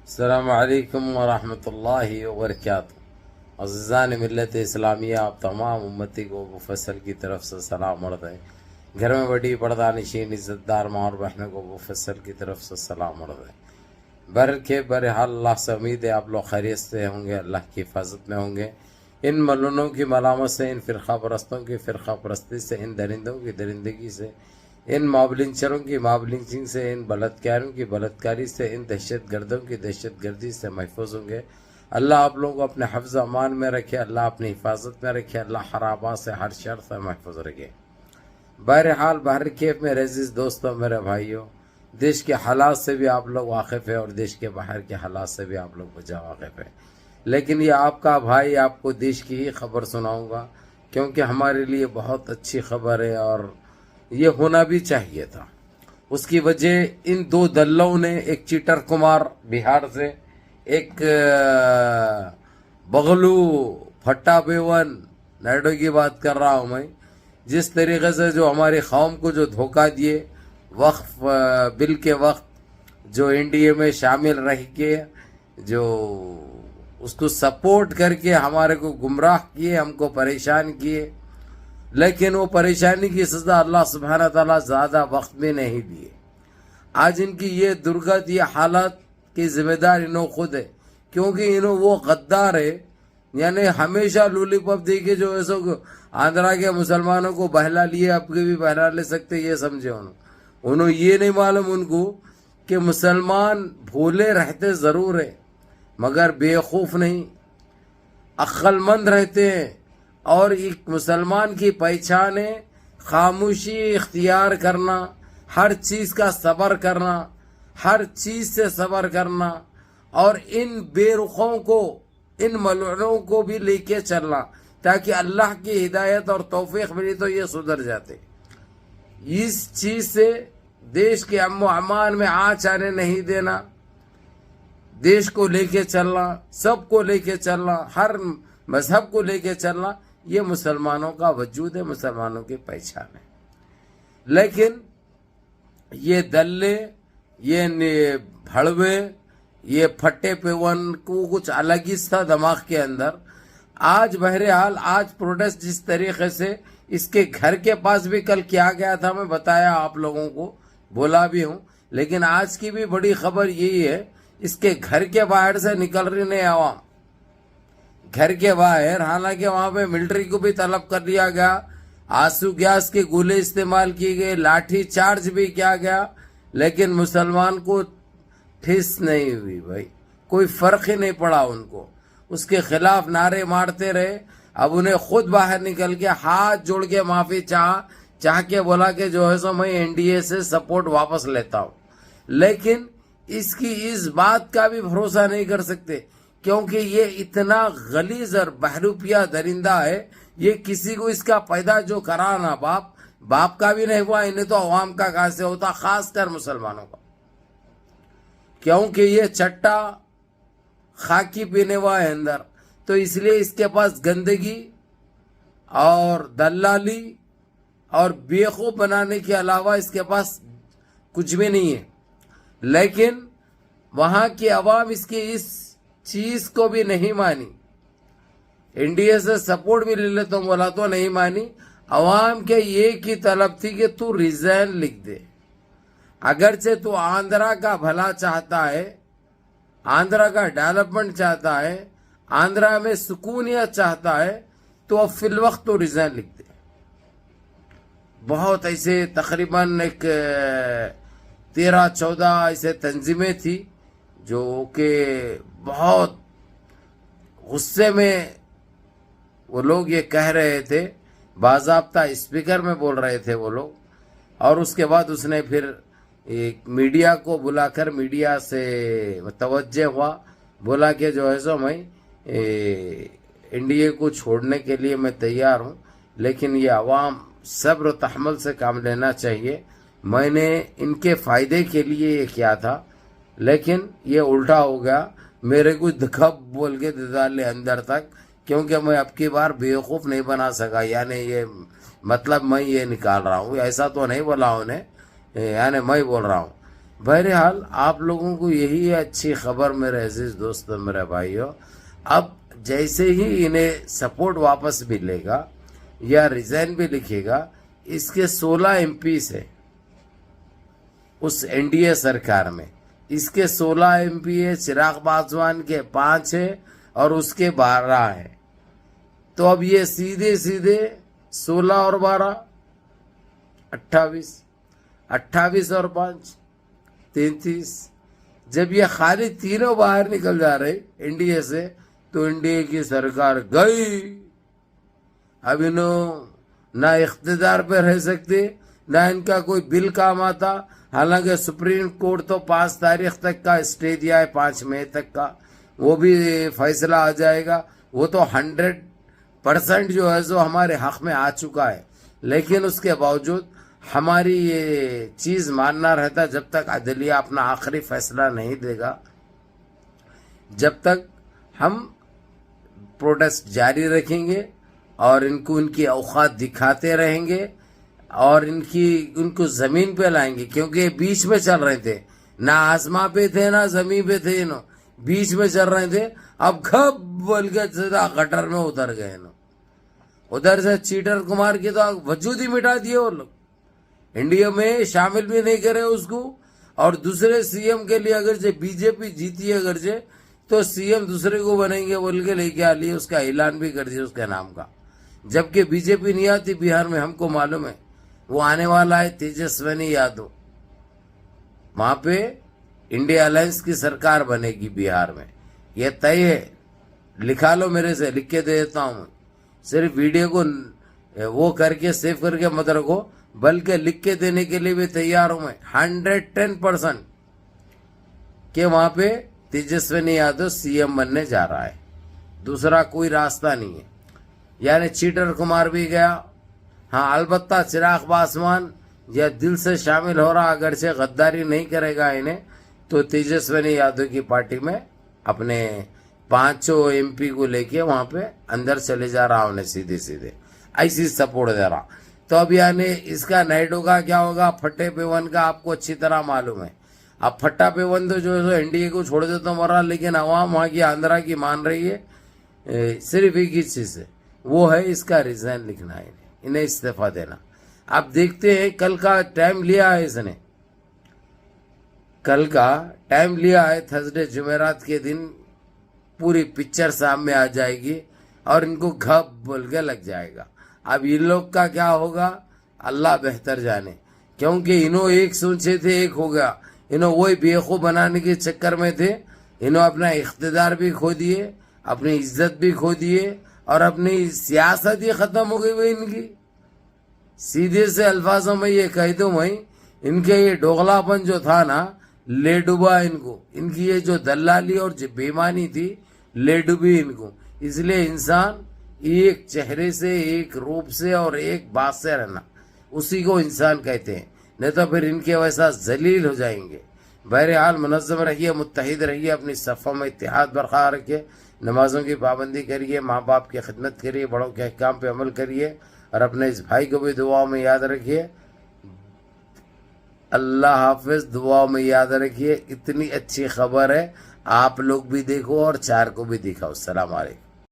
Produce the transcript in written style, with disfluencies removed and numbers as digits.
السلام علیکم ورحمۃ اللہ وبرکاتہ۔ عزیزان ملت اسلامیہ، آپ تمام امتی کو مفصل کی طرف سے سلام عرض ہے۔ گھر میں بڑی پردہ نشین عزت دار ماں اور بہنوں کو مفصل کی طرف سے سلام عرض ہے۔ بہرحال اللہ سے امید ہے آپ لوگ خیریت سے ہوں گے، اللہ کی حفاظت میں ہوں گے۔ ان ملونوں کی ملامت سے، ان فرقہ پرستوں کی فرقہ پرستی سے، ان درندوں کی درندگی سے، ان مابلنچروں کی مابلنچنگ سے، ان بلاتکاروں کی بلاتکاری سے، ان دہشت گردوں کی دہشت گردی سے محفوظ ہوں گے۔ اللہ آپ لوگوں کو اپنے حفظ امان میں رکھے، اللہ اپنی حفاظت میں رکھے، اللہ خرابات سے ہر شر سے محفوظ رکھے۔ بہرحال بہر کیف میں عزیز دوستوں، میرے بھائیوں، دیش کے حالات سے بھی آپ لوگ واقف ہیں اور دیش کے باہر کے حالات سے بھی آپ لوگ بجا واقف ہیں، لیکن یہ آپ کا بھائی آپ کو دیش کی ہی خبر سناؤں گا، کیونکہ ہمارے لیے بہت اچھی خبر ہے اور یہ ہونا بھی چاہیے تھا۔ اس کی وجہ ان دو دلوں نے، ایک چیٹر کمار بہار سے، ایک بغلو پھٹا بیون نائڈو کی بات کر رہا ہوں میں، جس طریقے سے جو ہماری قوم کو جو دھوکہ دیے، وقف بل کے وقت جو این ڈی اے میں شامل رہ کے جو اس کو سپورٹ کر کے ہمارے کو گمراہ کیے، ہم کو پریشان کیے، لیکن وہ پریشانی کی سزا اللہ سبحانہ تعالیٰ زیادہ وقت میں نہیں دیے۔ آج ان کی یہ درگت، یہ حالت کی ذمہ دار انہوں خود ہے، کیونکہ انہوں وہ غدار ہے، یعنی ہمیشہ لولی پاپ دے کے جو ایسا آندھرا کے مسلمانوں کو بہلا لیے، اب کے بھی بہلا لے سکتے، یہ سمجھے انہوں یہ نہیں معلوم ان کو کہ مسلمان بھولے رہتے ضرور ہیں مگر بیوقوف نہیں، عقل مند رہتے ہیں، اور ایک مسلمان کی پہچان ہے خاموشی اختیار کرنا، ہر چیز کا صبر کرنا، ہر چیز سے صبر کرنا، اور ان بے رخوں کو، ان ملعنوں کو بھی لے کے چلنا، تاکہ اللہ کی ہدایت اور توفیق ملی تو یہ سدھر جاتے۔ اس چیز سے دیش کے امن و امان میں آنچ آنے نہیں دینا، دیش کو لے کے چلنا، سب کو لے کے چلنا، ہر مذہب کو لے کے چلنا، یہ مسلمانوں کا وجود ہے، مسلمانوں کی پہچان ہے۔ لیکن یہ دلے، یہ بھڑوے، یہ پھٹے پیون کو کچھ الگ ہی تھا دماغ کے اندر۔ آج بہرحال آج پروٹیسٹ جس طریقے سے اس کے گھر کے پاس بھی کل کیا گیا تھا، میں بتایا آپ لوگوں کو، بولا بھی ہوں، لیکن آج کی بھی بڑی خبر یہی ہے، اس کے گھر کے باہر سے نکل رہی نہیں عوام، گھر کے باہر، حالانکہ وہاں پہ ملٹری کو بھی طلب کر لیا گیا، آنسو گیس کے گولے استعمال کیے گئے، لاٹھی چارج بھی کیا گیا، لیکن مسلمان کو ٹھیس نہیں ہوئی بھائی، کوئی فرق ہی نہیں پڑا ان کو، اس کے خلاف نعرے مارتے رہے۔ اب انہیں خود باہر نکل کے ہاتھ جوڑ کے معافی چاہ کے بولا کہ جو ہے سو میں این ڈی اے سے سپورٹ واپس لیتا ہوں، لیکن اس کی اس بات کا بھی بھروسہ نہیں کر سکتے، کیونکہ یہ اتنا غلیظ اور بہروپیہ درندہ ہے، یہ کسی کو اس کا پیدا جو کرا نا باپ کا بھی نہیں ہوا، انہیں تو عوام کا کہاں سے ہوتا، خاص کر مسلمانوں کا، کیونکہ یہ چٹا خاکی پینے ہوا ہے اندر، تو اس لیے اس کے پاس گندگی اور دلالی اور بیوقوف بنانے کے علاوہ اس کے پاس کچھ بھی نہیں ہے۔ لیکن وہاں کی عوام اس کی اس چیز کو بھی نہیں مانی، این ڈی اے سے سپورٹ بھی لے لیتا ہوں بولا تو نہیں مانی۔ عوام کے ایک ہی طلب تھی کہ تو ریزائن لکھ دے، اگرچہ تو آندھرا کا بھلا چاہتا ہے، آندھرا کا ڈیولپمنٹ چاہتا ہے، آندھرا میں سکونیت چاہتا ہے، تو اب فی الوقت تو ریزائن لکھ دے۔ بہت ایسے تقریباً ایک 13-14 ایسے تنظیمیں تھی جو کہ بہت غصے میں وہ لوگ یہ کہہ رہے تھے، باضابطہ اسپیکر میں بول رہے تھے وہ لوگ، اور اس کے بعد اس نے پھر ایک میڈیا کو بلا کر میڈیا سے متوجہ ہوا، بولا کہ جو ہے سو میں این ڈی اے کو چھوڑنے کے لیے میں تیار ہوں، لیکن یہ عوام صبر و تحمل سے کام لینا چاہیے، میں نے ان کے فائدے کے لیے یہ کیا تھا، لیکن یہ الٹا ہو گیا، میرے کو دکھب بول کے ڈالے اندر تک، کیونکہ میں اب کی بار بیوقوف نہیں بنا سکا، یعنی یہ مطلب میں یہ نکال رہا ہوں، ایسا تو نہیں بولا انہیں، یعنی میں بول رہا ہوں بہرحال آپ لوگوں کو یہی اچھی خبر میرے عزیز دوستوں میرے بھائیوں، اب جیسے ہی انہیں سپورٹ واپس ملے گا یا ریزائن بھی لکھے گا، اس کے 16 MP سے اس NDA سرکار میں، اس کے 16 MP ہے، چراغ پاسوان کے 5 ہے اور اس کے 12 ہے، تو اب یہ سیدھے 16 اور 12 28 اور 5 33۔ جب یہ خالی تینوں باہر نکل جا رہے NDA سے تو NDA کی سرکار گئی، اب انہوں نہ اقتدار پہ رہ سکتے، نہ ان کا کوئی بل کام آتا، حالانکہ سپریم کورٹ تو 5 تاریخ تک کا اسٹے دیا ہے، 5 مئی تک کا، وہ بھی فیصلہ آ جائے گا، وہ تو 100% جو ہے جو ہمارے حق میں آ چکا ہے، لیکن اس کے باوجود ہماری یہ چیز ماننا رہتا جب تک عدلیہ اپنا آخری فیصلہ نہیں دے گا، جب تک ہم پروٹیسٹ جاری رکھیں گے اور ان کی اوقات دکھاتے رہیں گے اور ان کو زمین پہ لائیں گے، کیونکہ یہ بیچ میں چل رہے تھے، نہ آسمان پہ تھے نہ زمین پہ تھے، بیچ میں چل رہے تھے، اب گھب بول کے سیدھا گٹر میں اتر گئے، ادھر سے چیٹر کمار کی تو وجود ہی مٹا دیے، وہ لوگ انڈیا میں شامل بھی نہیں کرے اس کو، اور دوسرے CM کے لیے اگرچہ BJP جیتی ہے اگرچہ تو CM دوسرے کو بنیں گے بول کے لے کے آ لیے، اس کا اعلان بھی کر دیا اس کے نام کا، جبکہ BJP نہیں آتی بہار میں، ہم کو معلوم ہے وہ آنے والا ہے تیجسونی یادو، وہاں پہ انڈیا الائنس کی سرکار بنے گی بہار میں، یہ طے ہے، لکھا لو میرے سے، لکھ کے دے دیتا ہوں، صرف ویڈیو کو وہ کر کے سیو کر کے مت رکھو، بلکہ لکھ کے دینے کے لیے بھی تیار ہوں میں 110% کہ وہاں پہ تیجسونی یادو CM بننے جا رہا ہے، دوسرا کوئی راستہ نہیں ہے، یعنی چیٹر کمار بھی گیا، ہاں البتہ چراغ پاسوان یا دل سے شامل ہو رہا، اگرچہ غداری نہیں کرے گا انہیں، تو تیجسونی یادو کی پارٹی میں اپنے 5 MP کو لے کے وہاں پہ اندر چلے جا رہا انہیں سیدھے ایسی سپورٹ دے رہا، تو اب یعنی اس کا نائڈو کا کیا ہوگا، پھٹے پیون کا آپ کو اچھی طرح معلوم ہے، اب پھٹا پیون تو جو NDA کو چھوڑ دیتا ہوں رہا، لیکن عوام وہاں کی آندھرا کی مان رہی ہے صرف ایک ہی چیز سے، وہ ہے اس کا ریزائن لکھنا ہے، انہیں استعفیٰ دینا۔ اب دیکھتے ہیں، کل کا ٹائم لیا ہے اس نے، کل کا ٹائم لیا ہے، تھرسڈے جمعرات کے دن پوری پکچر سامنے آ جائے گی اور ان کو گھپ بول کے لگ جائے گا۔ اب ان لوگ کا کیا ہوگا اللہ بہتر جانے، کیونکہ انہوں ایک سوچے تھے ایک ہو گیا، انہوں وہی بیوقوف بنانے کے چکر میں تھے، انہوں اپنا اقتدار بھی کھو دیے، اپنی عزت بھی کھو دیے اور اپنی سیاست ہی ختم ہو گئی وہ ان کی۔ سیدھے سے الفاظوں میں یہ کہہ دوں میں، ان کے یہ ڈوغلا پن جو تھا نا، لے ڈوبا ان کو، ان کی یہ جو دلالی اور جو بےمانی تھی لے ڈوبی ان کو۔ اس لیے انسان ایک چہرے سے، ایک روپ سے اور ایک بات سے رہنا، اسی کو انسان کہتے ہیں، نہیں تو پھر ان کے ویسا ذلیل ہو جائیں گے۔ بہرحال منظم رہیے، متحد رہیے، اپنی صفوں میں اتحاد برقرار رکھیے، نمازوں کی پابندی کریے، ماں باپ کی خدمت کریے، بڑوں کے احکام پہ عمل کریے، اور اپنے اس بھائی کو بھی دعاؤں میں یاد رکھیے۔ اللہ حافظ، دعاؤں میں یاد رکھیے، اتنی اچھی خبر ہے، آپ لوگ بھی دیکھو اور 4 کو بھی دکھاؤ۔ السلام علیکم۔